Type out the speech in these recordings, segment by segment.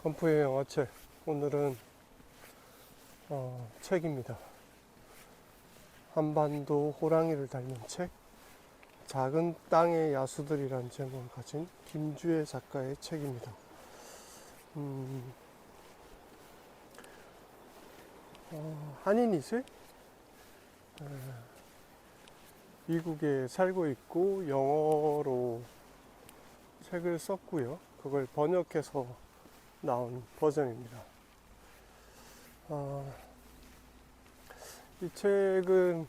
건프의 영화책. 오늘은 책입니다. 한반도 호랑이를 닮은 책, 작은 땅의 야수들이란 제목을 가진 김주혜 작가의 책입니다. 한인 2세? 미국에 살고 있고 영어로 책을 썼고요. 그걸 번역해서 나온 버전입니다. 이 책은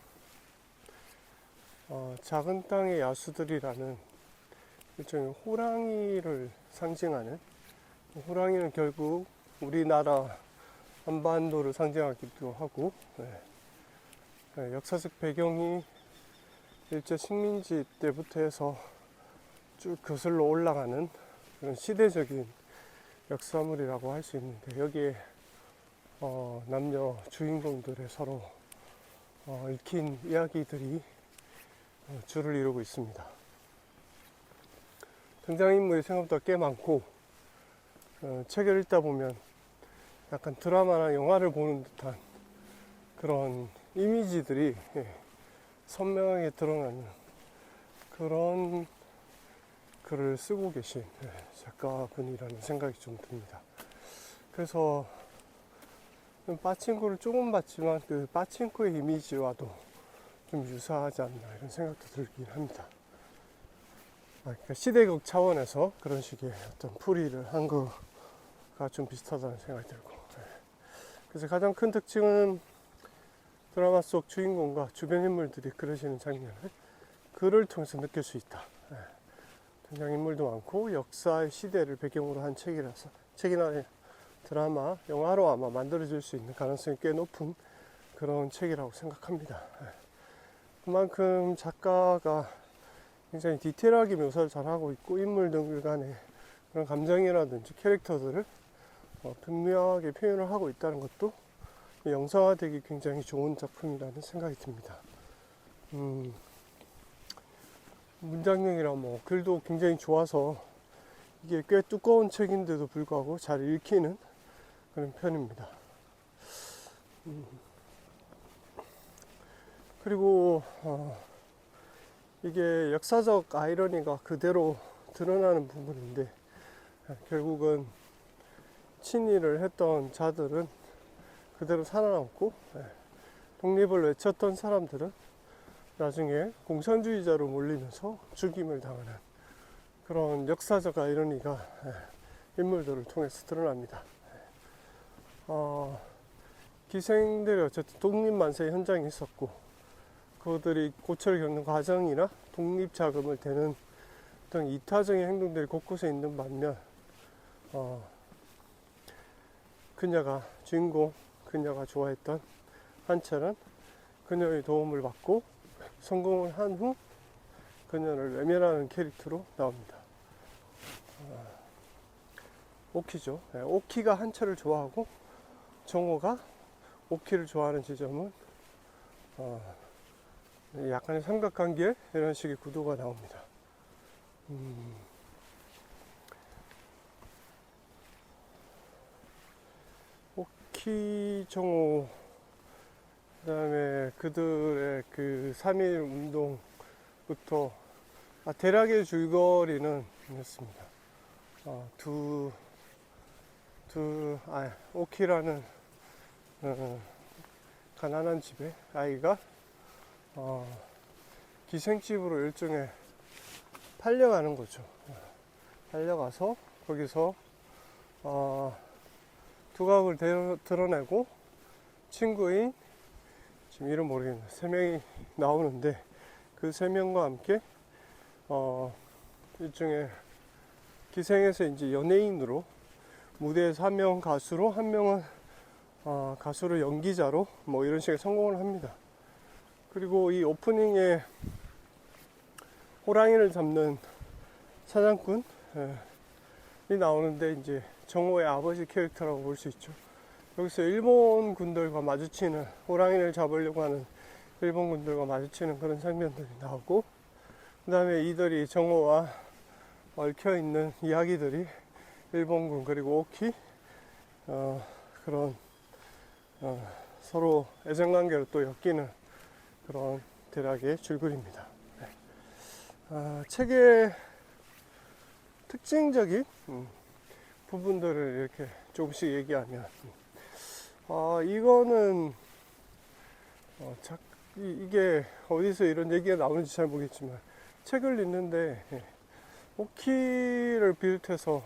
작은 땅의 야수들이라는 일종의 호랑이를 상징하는, 호랑이는 결국 우리나라 한반도를 상징하기도 하고, 역사적 배경이 일제 식민지 때부터 해서 쭉 거슬러 올라가는 그런 시대적인 역사물이라고 할 수 있는데, 여기에 남녀 주인공들의 서로 얽힌 이야기들이 줄을 이루고 있습니다. 등장인물이 생각보다 꽤 많고, 책을 읽다 보면 약간 드라마나 영화를 보는 듯한 그런 이미지들이 선명하게 드러나는 그런 글을 쓰고 계신 작가분이라는 생각이 좀 듭니다. 그래서 빠친코를 조금 봤지만 그 빠친코의 이미지와도 좀 유사하지 않나 이런 생각도 들긴 합니다. 그러니까 시대극 차원에서 그런 식의 어떤 풀이를 한 거가 좀 비슷하다는 생각이 들고, 그래서 가장 큰 특징은 드라마 속 주인공과 주변 인물들이 그려지는 장면을 글을 통해서 느낄 수 있다. 등장인물도 많고 역사의 시대를 배경으로 한 책이라서, 책이나 드라마, 영화로 아마 만들어질 수 있는 가능성이 꽤 높은 그런 책이라고 생각합니다. 그만큼 작가가 굉장히 디테일하게 묘사를 잘하고 있고, 인물들 간의 그런 감정이라든지 캐릭터들을 분명하게 표현을 하고 있다는 것도 영상화되기 굉장히 좋은 작품이라는 생각이 듭니다. 문장력이랑 글도 굉장히 좋아서 이게 꽤 두꺼운 책인데도 불구하고 잘 읽히는 그런 편입니다. 그리고 이게 역사적 아이러니가 그대로 드러나는 부분인데, 결국은 친일을 했던 자들은 그대로 살아남고, 독립을 외쳤던 사람들은 나중에 공산주의자로 몰리면서 죽임을 당하는 그런 역사적 아이러니가 인물들을 통해서 드러납니다. 기생들이 어쨌든 독립만세 현장에 있었고, 그들이 고초를 겪는 과정이나 독립자금을 대는 등 이타적인 행동들이 곳곳에 있는 반면, 그녀가 좋아했던 한철은 그녀의 도움을 받고 성공을 한 후 그녀를 외면하는 캐릭터로 나옵니다. 오키죠. 오키가 한철을 좋아하고 정호가 오키를 좋아하는 지점은 약간의 삼각관계, 이런 식의 구도가 나옵니다. 오키, 정호, 그 다음에 그들의 그 3.1 운동부터 대략의 줄거리는 이렇습니다. 오키라는 가난한 집의 아이가 기생집으로 일종의 팔려가는 거죠. 팔려가서 거기서 두각을 드러내고 친구인, 지금 이름 모르겠네요, 3명이 나오는데, 그 3명과 함께 일종의 기생에서 이제 연예인으로 무대에서 1명 가수로, 1명은 가수로 연기자로 이런 식의 성공을 합니다. 그리고 이 오프닝에 호랑이를 잡는 사냥꾼이 나오는데, 이제 정호의 아버지 캐릭터라고 볼 수 있죠. 여기서 일본 군들과 마주치는, 호랑이를 잡으려고 하는 일본 군들과 마주치는 그런 장면들이 나오고, 그 다음에 이들이 정호와 얽혀있는 이야기들이 일본군 그리고 오키, 그런 서로 애정관계로 또 엮이는 그런 대략의 줄거리입니다. 네. 책의 특징적인 부분들을 이렇게 조금씩 얘기하면, 이거는 이게 어디서 이런 얘기가 나오는지 잘 모르겠지만, 책을 읽는데 오키를 비롯해서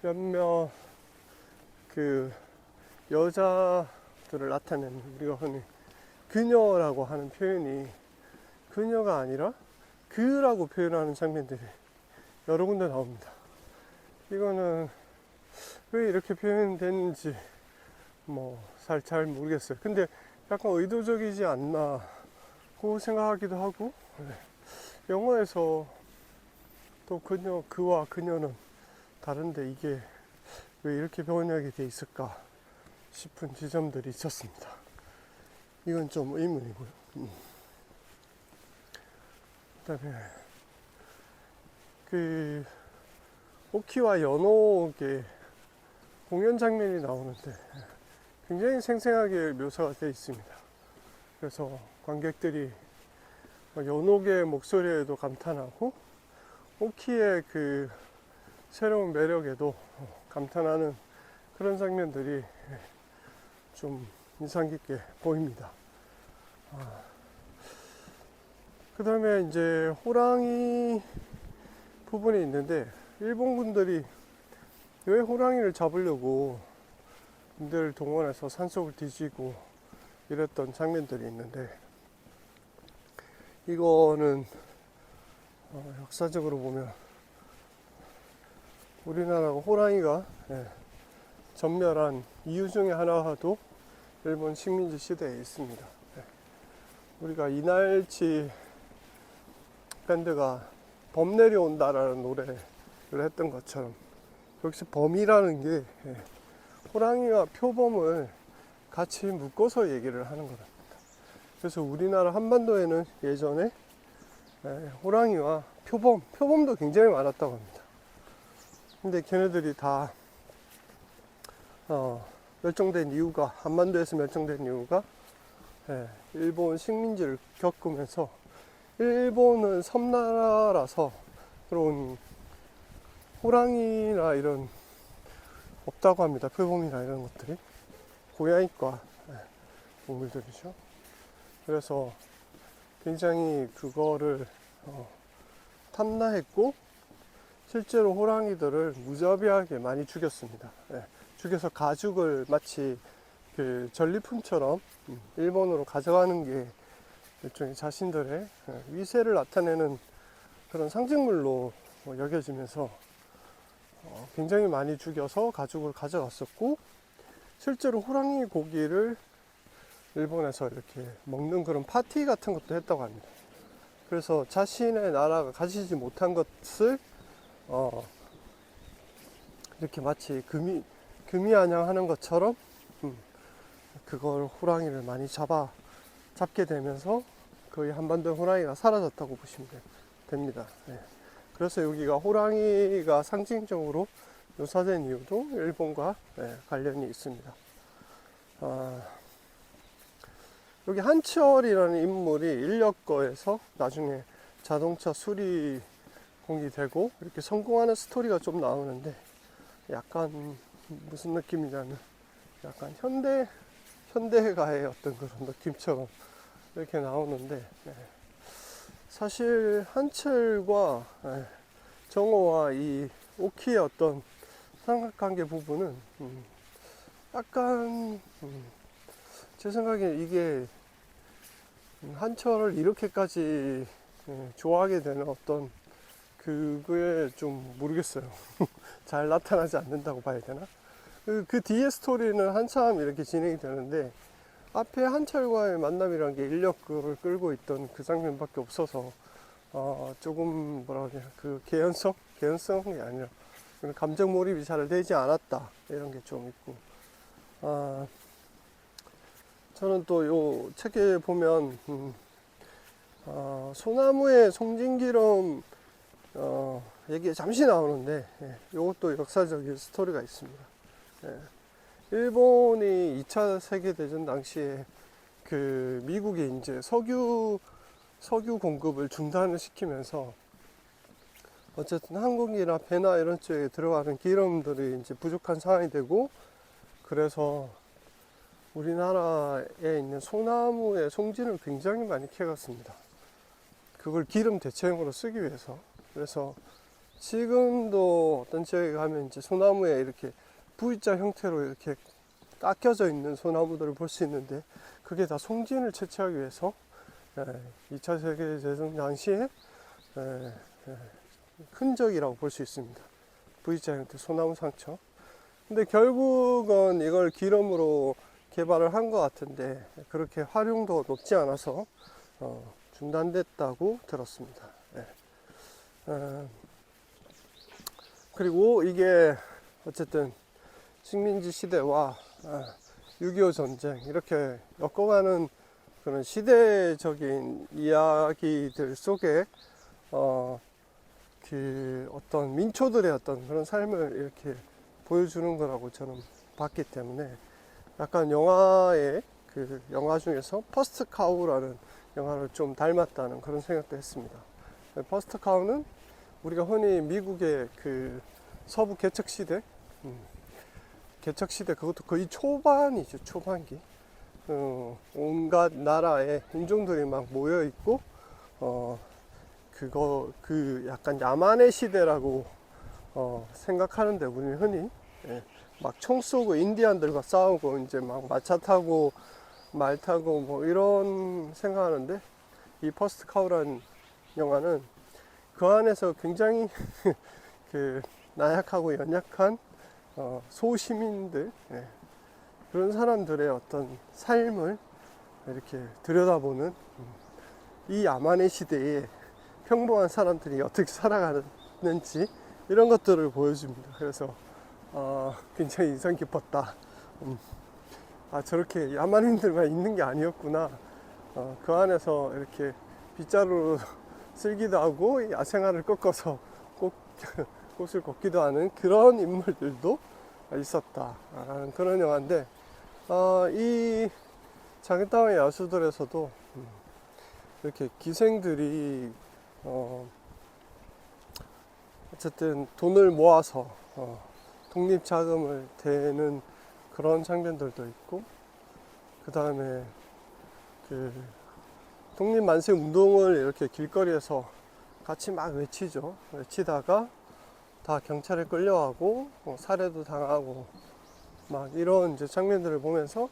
몇몇 그 여자들을 나타내는, 우리가 흔히 그녀라고 하는 표현이 그녀가 아니라 그라고 표현하는 장면들이 여러 군데 나옵니다. 이거는 왜 이렇게 표현됐는지 잘 모르겠어요. 근데 약간 의도적이지 않나 고 생각하기도 하고, 영어에서 또 그와 그녀는 다른데 이게 왜 이렇게 번역이 돼 있을까 싶은 지점들이 있었습니다. 이건 좀 의문이고요. 그다음에 그 오키와 연옥의 공연 장면이 나오는데 굉장히 생생하게 묘사가 되어 있습니다. 그래서 관객들이 연옥의 목소리에도 감탄하고 오키의 그 새로운 매력에도 감탄하는 그런 장면들이 좀 인상 깊게 보입니다. 그 다음에 이제 호랑이 부분이 있는데, 일본 군들이 왜 호랑이를 잡으려고 군대를 동원해서 산속을 뒤지고 이랬던 장면들이 있는데, 이거는 역사적으로 보면 우리나라가 호랑이가 전멸한 이유 중에 하나도 일본 식민지 시대에 있습니다. 우리가 이날치 밴드가 범 내려온다라는 노래를 했던 것처럼, 역시 범이라는 게 호랑이와 표범을 같이 묶어서 얘기를 하는 거랍니다. 그래서 우리나라 한반도에는 예전에 호랑이와 표범도 굉장히 많았다고 합니다. 근데 걔네들이 다 멸종된 이유가, 한반도에서 멸종된 이유가 일본 식민지를 겪으면서, 일본은 섬나라라서 들어온 호랑이나 이런 없다고 합니다. 표범이나 이런 것들이 고양이과 동물들이죠. 그래서 굉장히 그거를 탐나했고, 실제로 호랑이들을 무자비하게 많이 죽였습니다. 죽여서 가죽을 마치 그 전리품처럼 일본으로 가져가는 게 일종의 자신들의 위세를 나타내는 그런 상징물로 여겨지면서 굉장히 많이 죽여서 가죽을 가져갔었고, 실제로 호랑이 고기를 일본에서 이렇게 먹는 그런 파티 같은 것도 했다고 합니다. 그래서 자신의 나라가 가지지 못한 것을 이렇게 마치 금이 안양하는 것처럼 그걸 호랑이를 많이 잡게 되면서 거의 한반도 호랑이가 사라졌다고 보시면 됩니다. 그래서 여기가 호랑이가 상징적으로 묘사된 이유도 일본과 관련이 있습니다. 여기 한치얼이라는 인물이 인력거에서 나중에 자동차 수리 공이 되고 이렇게 성공하는 스토리가 좀 나오는데, 약간 무슨 느낌이냐면 약간 현대가의 어떤 그런 느낌처럼 이렇게 나오는데, 사실 한철과 정호와 이 오키의 어떤 삼각관계 부분은 약간 제 생각에 이게 한철을 이렇게까지 좋아하게 되는 어떤 그거에 좀 모르겠어요. 잘 나타나지 않는다고 봐야 되나? 그 뒤에 스토리는 한참 이렇게 진행이 되는데, 앞에 한철과의 만남이란 게 인력을 끌고 있던 그 장면밖에 없어서 조금 뭐라 그러냐, 그 개연성이 아니라 감정 몰입이 잘 되지 않았다, 이런 게 좀 있고, 저는 또 요 책에 보면 소나무의 송진기럼 얘기 잠시 나오는데, 이것도 역사적인 스토리가 있습니다. 일본이 2차 세계대전 당시에 그 미국이 이제 석유 공급을 중단을 시키면서 어쨌든 항공기나 배나 이런 쪽에 들어가는 기름들이 이제 부족한 상황이 되고, 그래서 우리나라에 있는 소나무의 송진을 굉장히 많이 캐갔습니다. 그걸 기름 대체용으로 쓰기 위해서. 그래서 지금도 어떤 지역에 가면 이제 소나무에 이렇게 V자 형태로 이렇게 깎여져 있는 소나무들을 볼 수 있는데, 그게 다 송진을 채취하기 위해서 2차 세계대전 당시에 흔적이라고 볼 수 있습니다. V자 형태 소나무 상처. 근데 결국은 이걸 기름으로 개발을 한 것 같은데, 그렇게 활용도가 높지 않아서 중단됐다고 들었습니다. 그리고 이게 어쨌든 식민지 시대와 6.25 전쟁 이렇게 엮어가는 그런 시대적인 이야기들 속에 그 어떤 민초들의 어떤 그런 삶을 이렇게 보여주는 거라고 저는 봤기 때문에, 약간 영화의 그 영화 중에서 퍼스트 카우라는 영화를 좀 닮았다는 그런 생각도 했습니다. 퍼스트 카우는 우리가 흔히 미국의 그 서부 개척 시대 그것도 거의 초반이죠. 초반기. 온갖 나라의 인종들이 막 모여 있고, 그 약간 야만의 시대라고 생각하는데, 우리는 흔히 막 총 쏘고 인디안들과 싸우고 이제 막 마차 타고 말 타고 뭐 이런 생각하는데, 이 퍼스트 카우라는 영화는 그 안에서 굉장히 그 나약하고 연약한 소시민들, 그런 사람들의 어떤 삶을 이렇게 들여다보는, 이 야만의 시대에 평범한 사람들이 어떻게 살아가는지 이런 것들을 보여줍니다. 그래서 굉장히 인상 깊었다. 저렇게 야만인들만 있는 게 아니었구나. 그 안에서 이렇게 빗자루로 쓸기도 하고 야생화를 꺾어서 꽃을 걷기도 하는 그런 인물들도 있었다 라는 그런 영화인데, 이 장애땅의 야수들에서도 이렇게 기생들이 어쨌든 돈을 모아서 독립자금을 대는 그런 장면들도 있고, 그 다음에 그 독립만세 운동을 이렇게 길거리에서 같이 막 외치죠. 외치다가 다 경찰에 끌려가고 살해도 당하고 막 이런 이제 장면들을 보면서,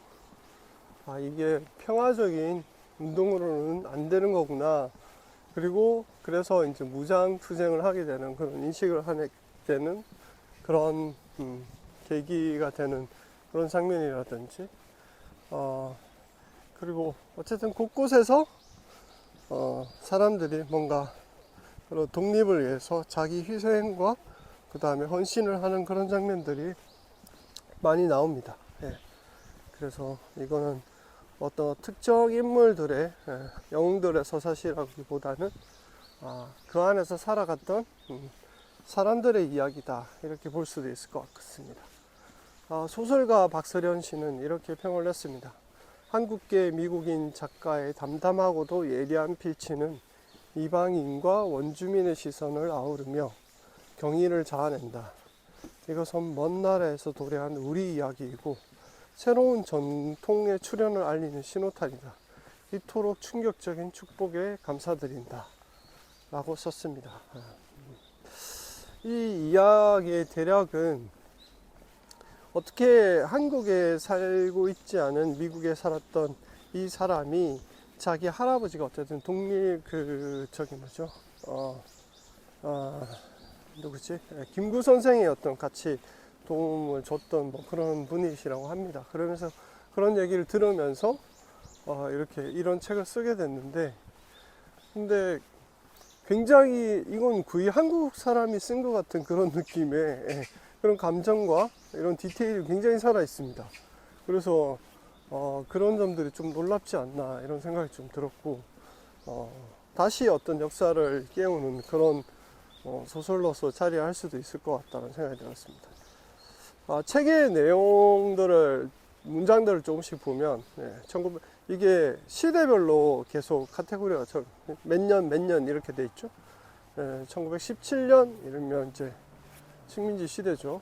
이게 평화적인 운동으로는 안 되는 거구나. 그리고 그래서 이제 무장투쟁을 하게 되는 그런 인식을 하게 되는 그런 계기가 되는 그런 장면이라든지, 그리고 어쨌든 곳곳에서 사람들이 뭔가 그런 독립을 위해서 자기 희생과 그 다음에 헌신을 하는 그런 장면들이 많이 나옵니다. 그래서 이거는 어떤 특정 인물들의 영웅들의 서사시라기보다는 그 안에서 살아갔던 사람들의 이야기다, 이렇게 볼 수도 있을 것 같습니다. 소설가 박서련 씨는 이렇게 평을 냈습니다. 한국계 미국인 작가의 담담하고도 예리한 필치는 이방인과 원주민의 시선을 아우르며 경의를 자아낸다. 이것은 먼 나라에서 도래한 우리 이야기이고 새로운 전통의 출현을 알리는 신호탄이다. 이토록 충격적인 축복에 감사드린다 라고 썼습니다. 이 이야기의 대략은 어떻게 한국에 살고 있지 않은 미국에 살았던 이 사람이, 자기 할아버지가 어쨌든 독립 누구지? 김구 선생의 어떤 같이 도움을 줬던 뭐 그런 분이시라고 합니다. 그러면서 그런 얘기를 들으면서 이렇게 이런 책을 쓰게 됐는데, 근데 굉장히 이건 거의 한국 사람이 쓴 것 같은 그런 느낌의 그런 감정과 이런 디테일이 굉장히 살아 있습니다. 그래서 그런 점들이 좀 놀랍지 않나 이런 생각이 좀 들었고, 다시 어떤 역사를 깨우는 그런 소설로서 자리할 수도 있을 것 같다는 생각이 들었습니다. 책의 내용들을 문장들을 조금씩 보면 이게 시대별로 계속 카테고리가 몇 년 이렇게 돼 있죠. 1917년 이러면 이제 식민지 시대죠.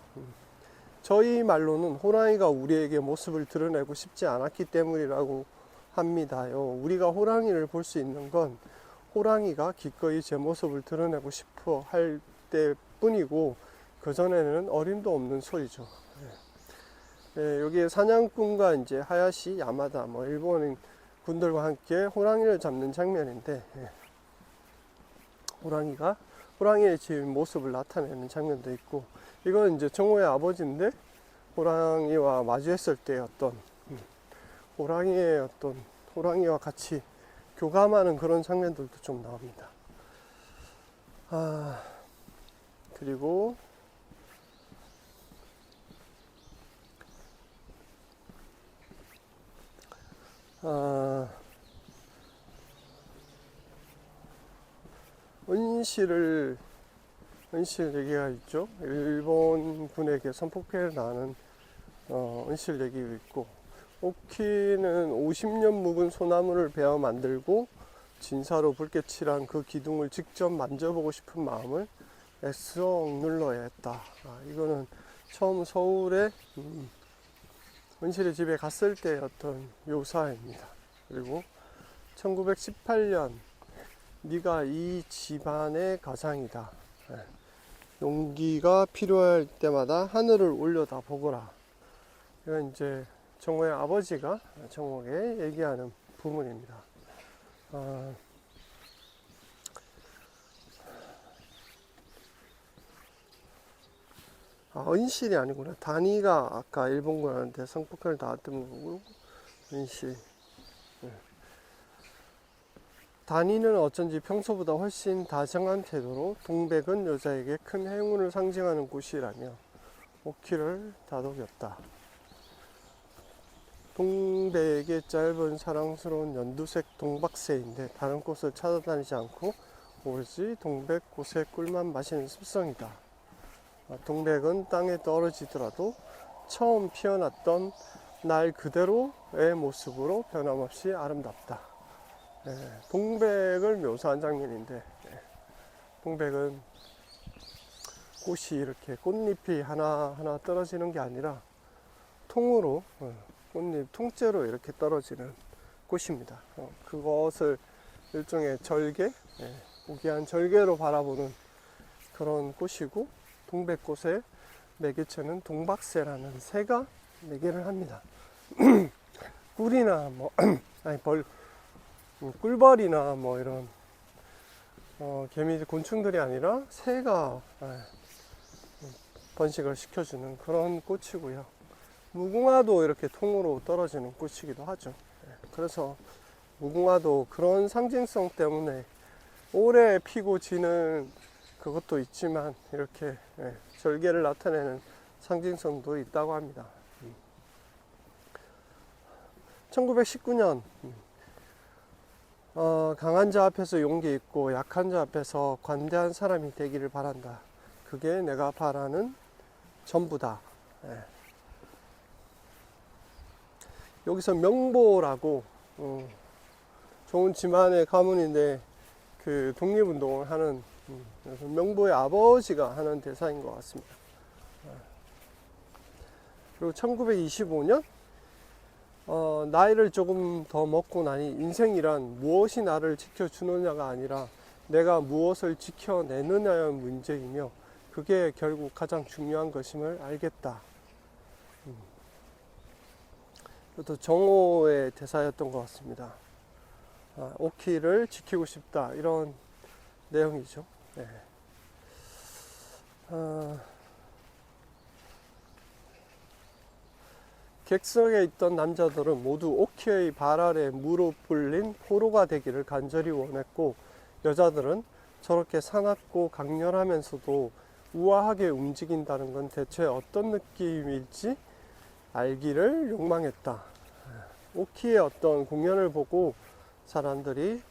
저희 말로는 호랑이가 우리에게 모습을 드러내고 싶지 않았기 때문이라고 합니다요. 우리가 호랑이를 볼 수 있는 건 호랑이가 기꺼이 제 모습을 드러내고 싶어 할 때뿐이고 그전에는 어림도 없는 소리죠. 여기에 사냥꾼과 이제 하야시, 야마다 일본인 군들과 함께 호랑이를 잡는 장면인데 호랑이의 지은 모습을 나타내는 장면도 있고, 이건 이제 정호의 아버지인데 호랑이와 마주했을 때 호랑이와 같이 교감하는 그런 장면들도 좀 나옵니다. 그리고 은실 얘기가 있죠. 일본군에게 선폭회를 나는 은실 얘기가 있고, 오키는 50년 묵은 소나무를 베어 만들고 진사로 붉게 칠한 그 기둥을 직접 만져보고 싶은 마음을 애써 억눌러야 했다. 이거는 처음 서울에 은실의 집에 갔을 때 어떤 묘사입니다. 그리고 1918년 네가 이 집안의 가장이다. 용기가 필요할 때마다 하늘을 올려다 보거라. 이건 이제 정호의 아버지가 정호에게 얘기하는 부분입니다. 은실이 아니구나. 단위가 아까 일본군한테 성폭행을 당했던 거고, 은실. 단위는 어쩐지 평소보다 훨씬 다정한 태도로 동백은 여자에게 큰 행운을 상징하는 곳이라며 오키를 다독였다. 동백의 짧은 사랑스러운 연두색 동박새인데 다른 꽃을 찾아다니지 않고 오로지 동백꽃의 꿀만 마시는 습성이다. 동백은 땅에 떨어지더라도 처음 피어났던 날 그대로의 모습으로 변함없이 아름답다. 동백을 묘사한 장면인데, 동백은 꽃이 이렇게 꽃잎이 하나하나 떨어지는 게 아니라 통으로, 꽃잎 통째로 이렇게 떨어지는 꽃입니다. 그것을 일종의 절개, 고귀한 절개로 바라보는 그런 꽃이고, 동백꽃의 매개체는 동박새라는 새가 매개를 합니다. 꿀이나 꿀벌이나 이런 개미 곤충들이 아니라 새가 번식을 시켜주는 그런 꽃이고요. 무궁화도 이렇게 통으로 떨어지는 꽃이기도 하죠. 그래서 무궁화도 그런 상징성 때문에 오래 피고 지는 그것도 있지만 이렇게 절개를 나타내는 상징성도 있다고 합니다. 1919년 강한 자 앞에서 용기 있고 약한 자 앞에서 관대한 사람이 되기를 바란다. 그게 내가 바라는 전부다. 여기서 명보라고 좋은 지만의 가문인데 그 독립운동을 하는 명보의 아버지가 하는 대사인 것 같습니다. 그리고 1925년 나이를 조금 더 먹고 나니 인생이란 무엇이 나를 지켜주느냐가 아니라 내가 무엇을 지켜내느냐의 문제이며 그게 결국 가장 중요한 것임을 알겠다. 이것도 정호의 대사였던 것 같습니다. 오키를 지키고 싶다, 이런 내용이죠. 객석에 있던 남자들은 모두 오키의 발 아래 무릎 꿇린 포로가 되기를 간절히 원했고, 여자들은 저렇게 사납고 강렬하면서도 우아하게 움직인다는 건 대체 어떤 느낌일지 알기를 욕망했다. 오키의 어떤 공연을 보고 사람들이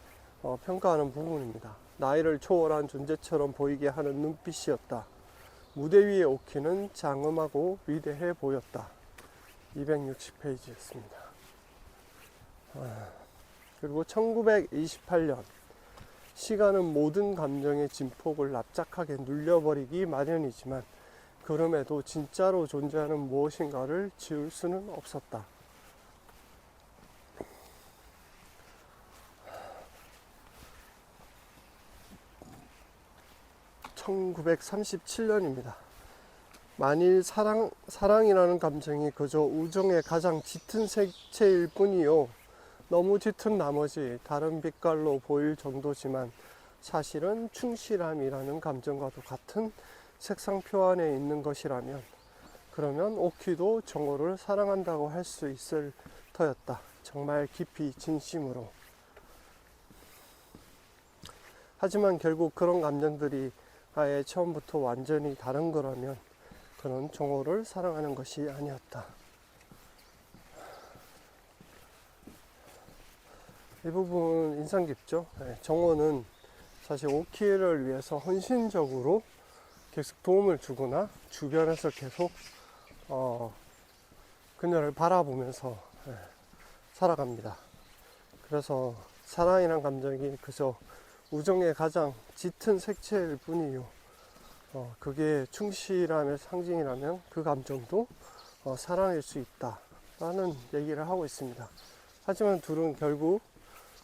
평가하는 부분입니다. 나이를 초월한 존재처럼 보이게 하는 눈빛이었다. 무대 위의 오키는 장엄하고 위대해 보였다. 260페이지였습니다. 그리고 1928년 시간은 모든 감정의 진폭을 납작하게 눌려버리기 마련이지만 그럼에도 진짜로 존재하는 무엇인가를 지울 수는 없었다. 1937년입니다. 만일 사랑이라는 감정이 그저 우정의 가장 짙은 색채일 뿐이요. 너무 짙은 나머지 다른 빛깔로 보일 정도지만 사실은 충실함이라는 감정과도 같은 색상표 안에 있는 것이라면 그러면 오키도 정오를 사랑한다고 할 수 있을 터였다. 정말 깊이 진심으로. 하지만 결국 그런 감정들이 아예 처음부터 완전히 다른 거라면 그는 정오를 사랑하는 것이 아니었다. 이 부분 인상 깊죠? 정오는 사실 오키를 위해서 헌신적으로 계속 도움을 주거나 주변에서 계속 그녀를 바라보면서 살아갑니다. 그래서 사랑이란 감정이 그저 우정의 가장 짙은 색채일 뿐이요. 그게 충실함의 상징이라면 그 감정도 사랑일 수 있다. 라는 얘기를 하고 있습니다. 하지만 둘은 결국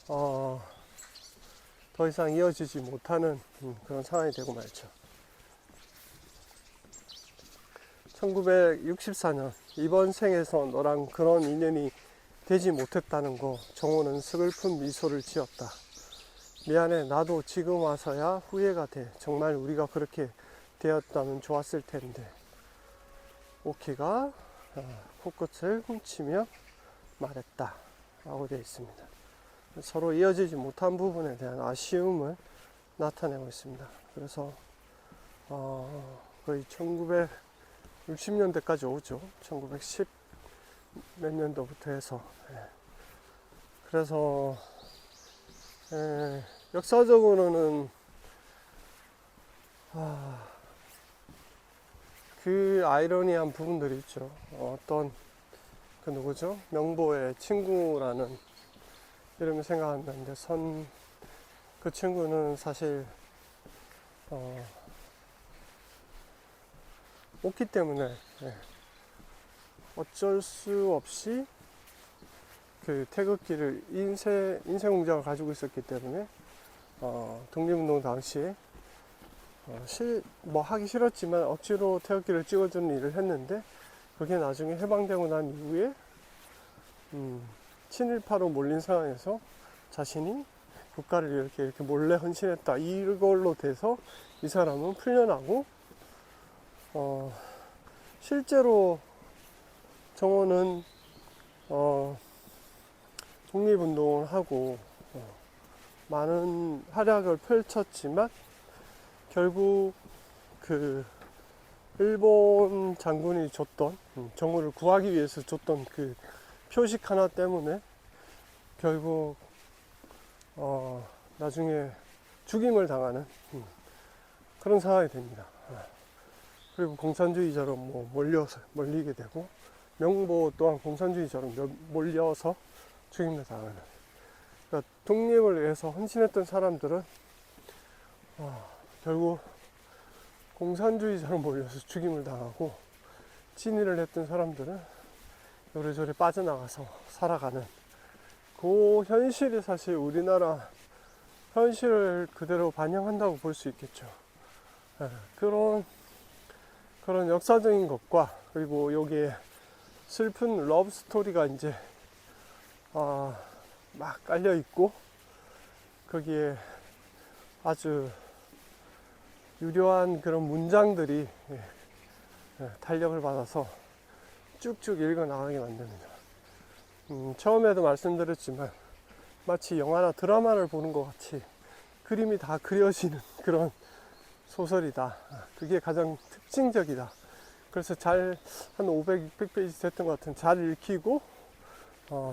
더 이상 이어지지 못하는 그런 상황이 되고 말죠. 1964년 이번 생에서 너랑 그런 인연이 되지 못했다는 거 정호는 슬픈 미소를 지었다. 미안해. 나도 지금 와서야 후회가 돼. 정말 우리가 그렇게 되었다면 좋았을 텐데. 오키가 코끝을 훔치며 말했다. 라고 되어 있습니다. 서로 이어지지 못한 부분에 대한 아쉬움을 나타내고 있습니다. 그래서 거의 1960년대까지 오죠. 1910 몇 년도부터 해서. 그래서 역사적으로는 그 아이러니한 부분들이 있죠. 어떤 그 누구죠? 명보의 친구라는 이름이 생각나는데 그 친구는 사실 오키 때문에 어쩔 수 없이 그 태극기를 인쇄 공장을 가지고 있었기 때문에 독립운동 당시에 하기 싫었지만 억지로 태극기를 찍어주는 일을 했는데 그게 나중에 해방되고 난 이후에 친일파로 몰린 상황에서 자신이 국가를 이렇게 몰래 헌신했다 이걸로 돼서 이 사람은 풀려나고 실제로 정호는 독립운동을 하고 많은 활약을 펼쳤지만 결국 그 일본 장군이 줬던 정호를 구하기 위해서 줬던 그 표식 하나 때문에 결국 나중에 죽임을 당하는 그런 상황이 됩니다. 그리고 공산주의자로 몰리게 되고 명보 또한 공산주의자로 몰려서 죽임을 당하는. 그러니까 독립을 위해서 헌신했던 사람들은 결국 공산주의자로 몰려서 죽임을 당하고 친일을 했던 사람들은 요래저래 빠져나가서 살아가는 그 현실이 사실 우리나라 현실을 그대로 반영한다고 볼 수 있겠죠. 그런 역사적인 것과 그리고 여기에 슬픈 러브 스토리가 이제 막 깔려 있고 거기에 아주 유려한 그런 문장들이 탄력을 받아서 쭉쭉 읽어 나가게 만듭니다. 처음에도 말씀드렸지만 마치 영화나 드라마를 보는 것 같이 그림이 다 그려지는 그런 소설이다. 그게 가장 특징적이다. 그래서 한 500, 600페이지 됐던 것 같은 잘 읽히고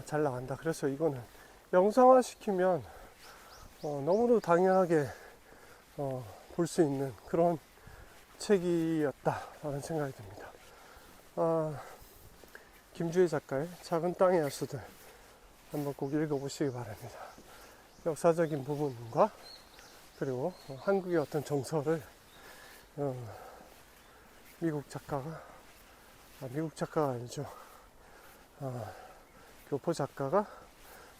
잘 나간다. 그래서 이거는 영상화 시키면 너무도 당연하게 볼 수 있는 그런 책이었다라는 생각이 듭니다. 김주혜 작가의 작은 땅의 야수들 한번 꼭 읽어보시기 바랍니다. 역사적인 부분과 그리고 한국의 어떤 정서를 미국 작가가 아니죠. 교포 작가가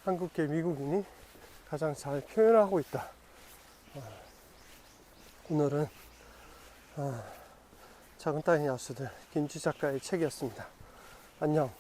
한국계 미국인이 가장 잘 표현하고 있다. 오늘은 작은 땅의 야수들 김주혜 작가의 책이었습니다. 안녕.